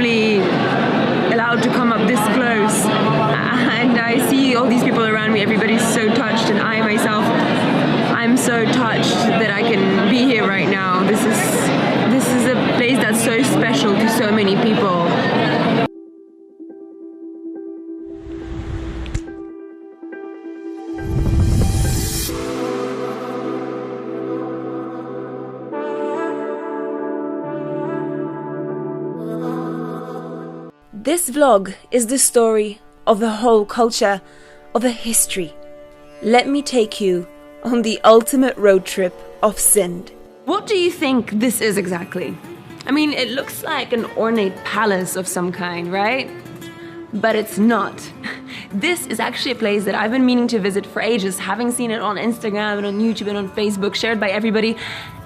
normally allowed to come up this close, and I see all these people around me. Everybody's so touched, and I myself, I'm so touched that I can be here right now. This is a place that's so special to so many people. This vlog is the story of a whole culture, of a history. Let me take you on the ultimate road trip of SINDH. What do you think this is exactly? I mean, it looks like an ornate palace of some kind, right? But it's not. This is actually a place that I've been meaning to visit for ages, having seen it on Instagram and on YouTube and on Facebook, shared by everybody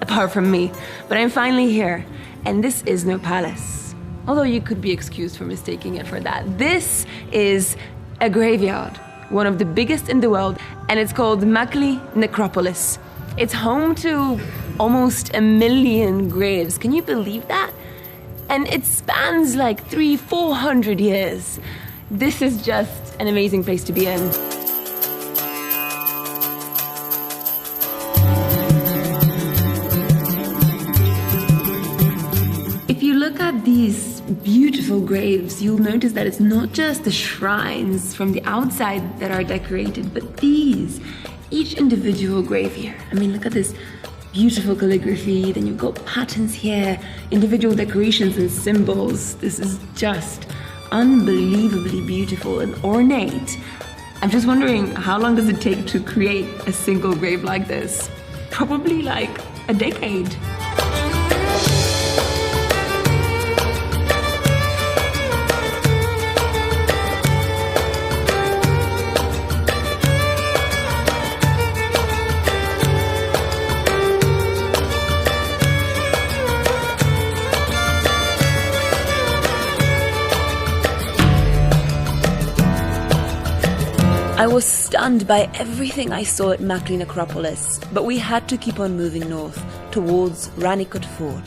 apart from me. But I'm finally here, and this is no palace. Although you could be excused for mistaking it for that. This is a graveyard, one of the biggest in the world, and it's called Makli Necropolis. It's home to almost 1 million graves. Can you believe that? And it spans like 300-400 years. This is just an amazing place to be in. If you look at these beautiful graves, you'll notice that it's not just the shrines from the outside that are decorated, but these, each individual grave here. I mean, look at this beautiful calligraphy, then you've got patterns here, individual decorations and symbols. This is just unbelievably beautiful and ornate. I'm just wondering, how long does it take to create a single grave like this? Probably like a decade. I was stunned by everything I saw at Makli Necropolis, but we had to keep on moving north towards Ranikot Fort.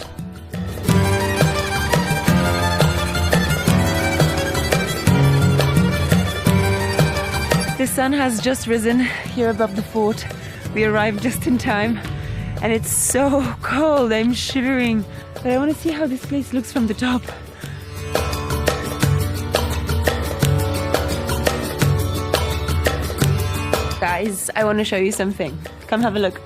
The sun has just risen here above the fort. We arrived just in time, and it's so cold, I'm shivering. But I want to see how this place looks from the top. Guys, I want to show you something. Come have a look.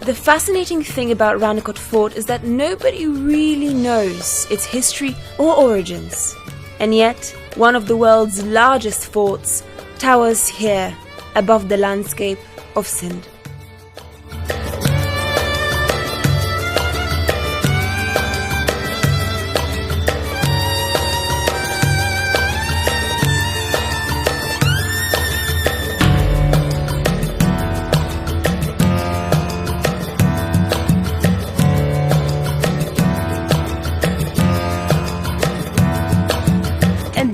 The fascinating thing about Ranikot Fort is that nobody really knows its history or origins. And yet, one of the world's largest forts towers here above the landscape of SINDH.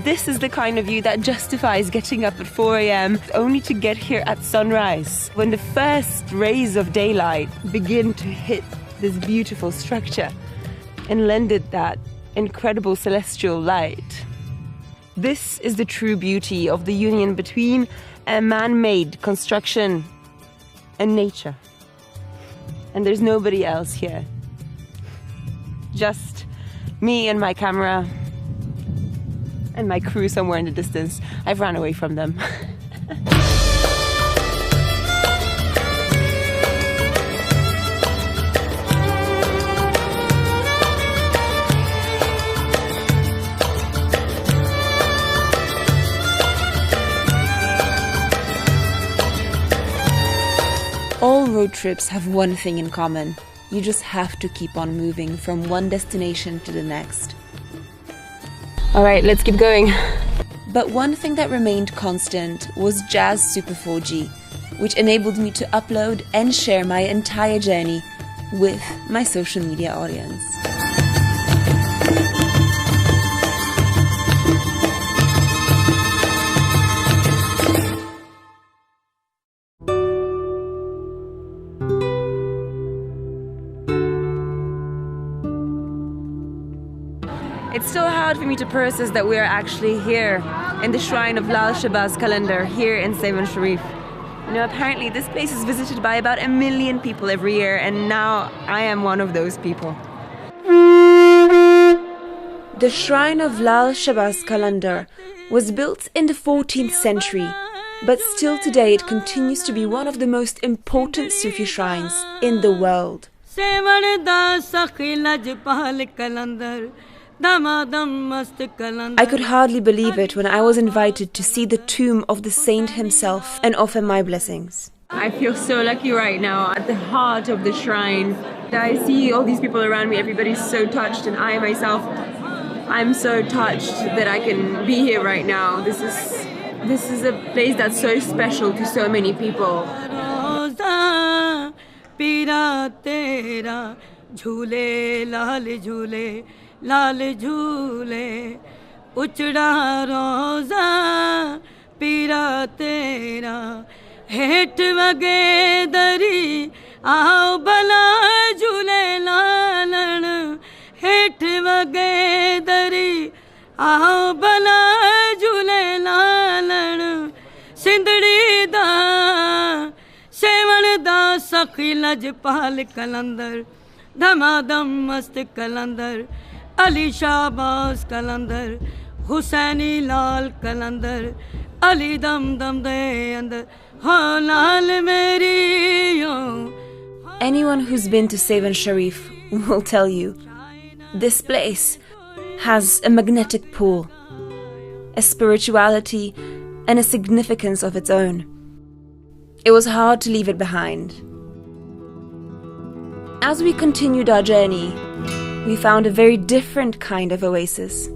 This is the kind of view that justifies getting up at 4 a.m. only to get here at sunrise, when the first rays of daylight begin to hit this beautiful structure and lend it that incredible celestial light. This is the true beauty of the union between a man-made construction and nature. And there's nobody else here. Just me and my camera and my crew somewhere in the distance. I've run away from them. All road trips have one thing in common. You just have to keep on moving from one destination to the next. All right, let's keep going. But one thing that remained constant was Jazz Super 4G, which enabled me to upload and share my entire journey with my social media audience. It's still hard for me to process that we are actually here in the shrine of Lal Shahbaz Qalandar here in Sevan Sharif. You know, apparently this place is visited by about 1 million people every year, and now I am one of those people. The shrine of Lal Shahbaz Qalandar was built in the 14th century, but still today it continues to be one of the most important Sufi shrines in the world. I could hardly believe it when I was invited to see the tomb of the saint himself and offer my blessings. I feel so lucky right now at the heart of the shrine. I see all these people around me, everybody's so touched, and I myself, I'm so touched that I can be here right now. This is a place that's so special to so many people. लाल झूले उचड़ा रोजा पीरा तेरा हेठ वगे दरी आओ भला झूले लालन हेठ वगे दरी आओ भला झूले लालन सिंधड़ी दा सेवण दा सखी लजपाल कलंदर धमाधम मस्त कलंदर अली शाहबाज कलंदर हुसैनी लाल कलंदर अली दम दम दे अंदर हो लाल मेरी हो. Anyone who's been to Sevan Sharif will tell you this place has a magnetic pull, a spirituality and a significance of its own. It was hard to leave it behind. As we continued our journey, we found a very different kind of oasis.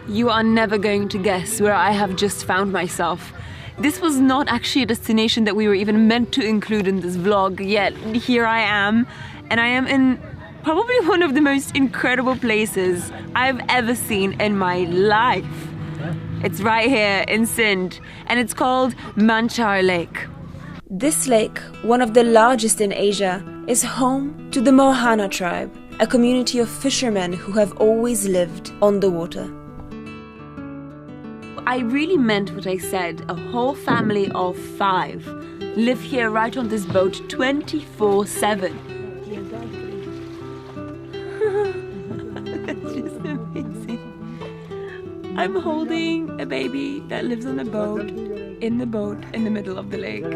You are never going to guess where I have just found myself. This was not actually a destination that we were even meant to include in this vlog, yet here I am, and I am in probably one of the most incredible places I've ever seen in my life. It's right here in Sindh, and it's called Manchar Lake. This lake, one of the largest in Asia, is home to the Mohana tribe, a community of fishermen who have always lived on the water. I really meant what I said. A whole family of 5 live here right on this boat 24/7. That's just amazing. I'm holding a baby that lives on a boat, in the middle of the lake.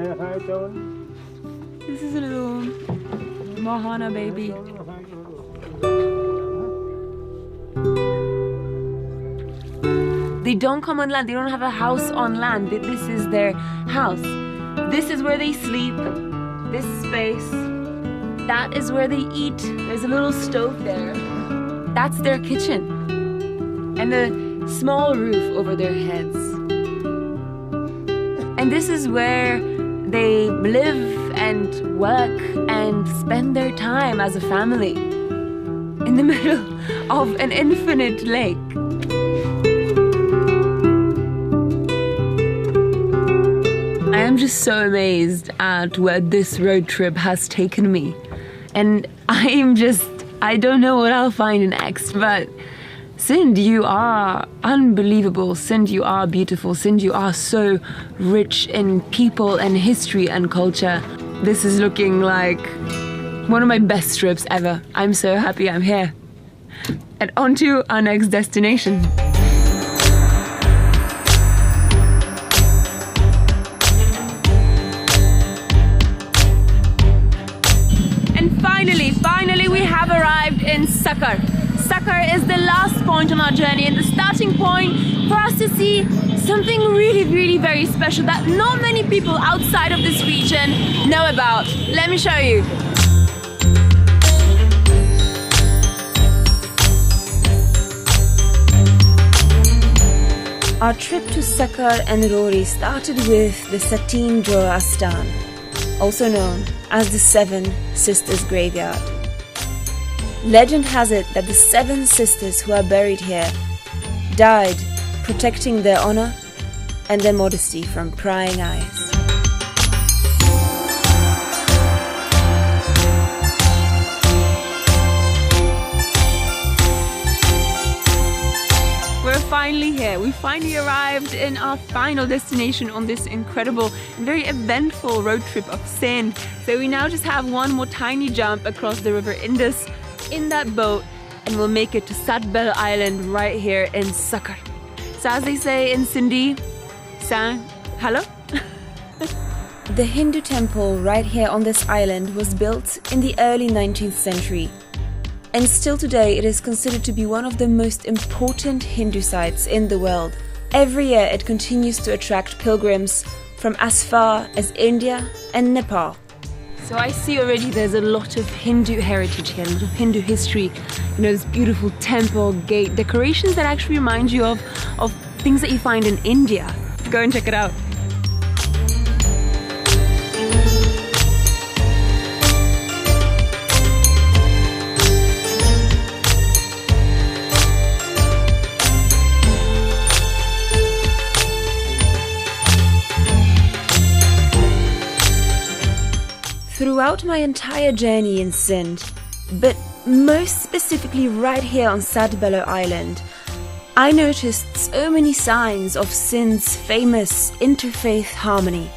This is a little Mohana baby. They don't come on land, they don't have a house on land. This is their house. This is where they sleep, this space. That is where they eat. There's a little stove there. That's their kitchen. And the small roof over their heads. And this is where they live and work and spend their time as a family. In the middle of an infinite lake. I am just so amazed at where this road trip has taken me. And I don't know what I'll find next, but Sindh, you are unbelievable. Sindh, you are beautiful. Sindh, you are so rich in people and history and culture. This is looking like one of my best trips ever. I'm so happy I'm here. And on to our next destination. Finally we have arrived in Sakar. Sakar is the last point on our journey and the starting point for us to see something really very special that not many people outside of this region know about. Let me show you. Our trip to Sakar and Rohri started with the Sateen Jora Astan, also known as the Seven Sisters Graveyard. Legend has it that the 7 sisters who are buried here died protecting their honor and their modesty from prying eyes. We're finally here. We finally arrived in our final destination on this incredible and very eventful road trip of SINDH. So we now just have one more tiny jump across the river Indus in that boat and we'll make it to Satbel Island right here in Sakar. So as they say in Sindhi, hello? The Hindu temple right here on this island was built in the early 19th century. And still today it is considered to be one of the most important Hindu sites in the world. Every year it continues to attract pilgrims from as far as India and Nepal. So I see already there's a lot of Hindu heritage here, a lot of Hindu history. You know, this beautiful temple, gate, decorations that actually remind you of things that you find in India. Go and check it out. Throughout my entire journey in SINDH, but most specifically right here on Satbelo Island, I noticed so many signs of SINDH's famous interfaith harmony.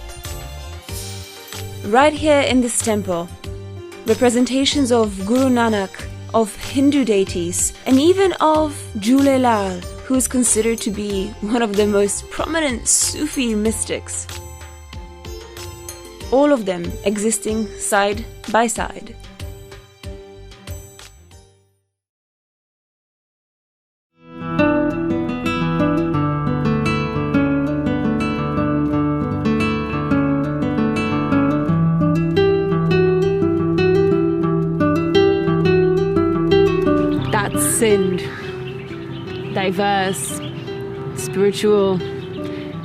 Right here in this temple, representations of Guru Nanak, of Hindu deities, and even of Jhulelal, who is considered to be one of the most prominent Sufi mystics. All of them existing side by side. That's SINDH. Diverse, spiritual,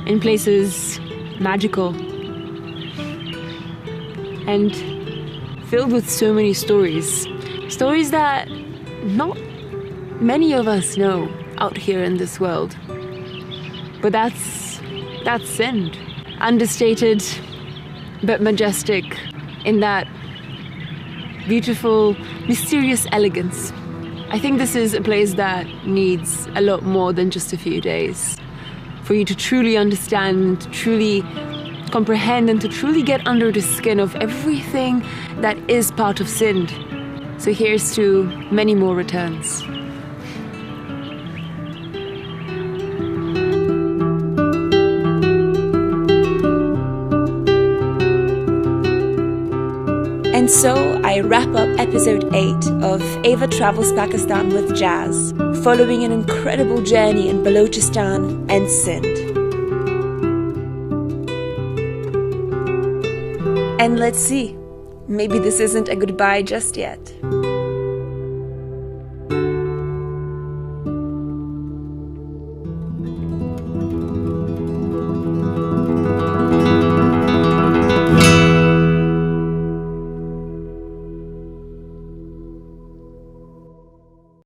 in places magical, and filled with so many stories. Stories that not many of us know out here in this world. But that's SINDH. Understated, but majestic in that beautiful, mysterious elegance. I think this is a place that needs a lot more than just a few days for you to truly understand, truly comprehend, and to truly get under the skin of everything that is part of SINDH. So here's to many more returns. And so I wrap up episode 8 of Ava Travels Pakistan with Jazz, following an incredible journey in Balochistan and SINDH. And let's see, maybe this isn't a goodbye just yet.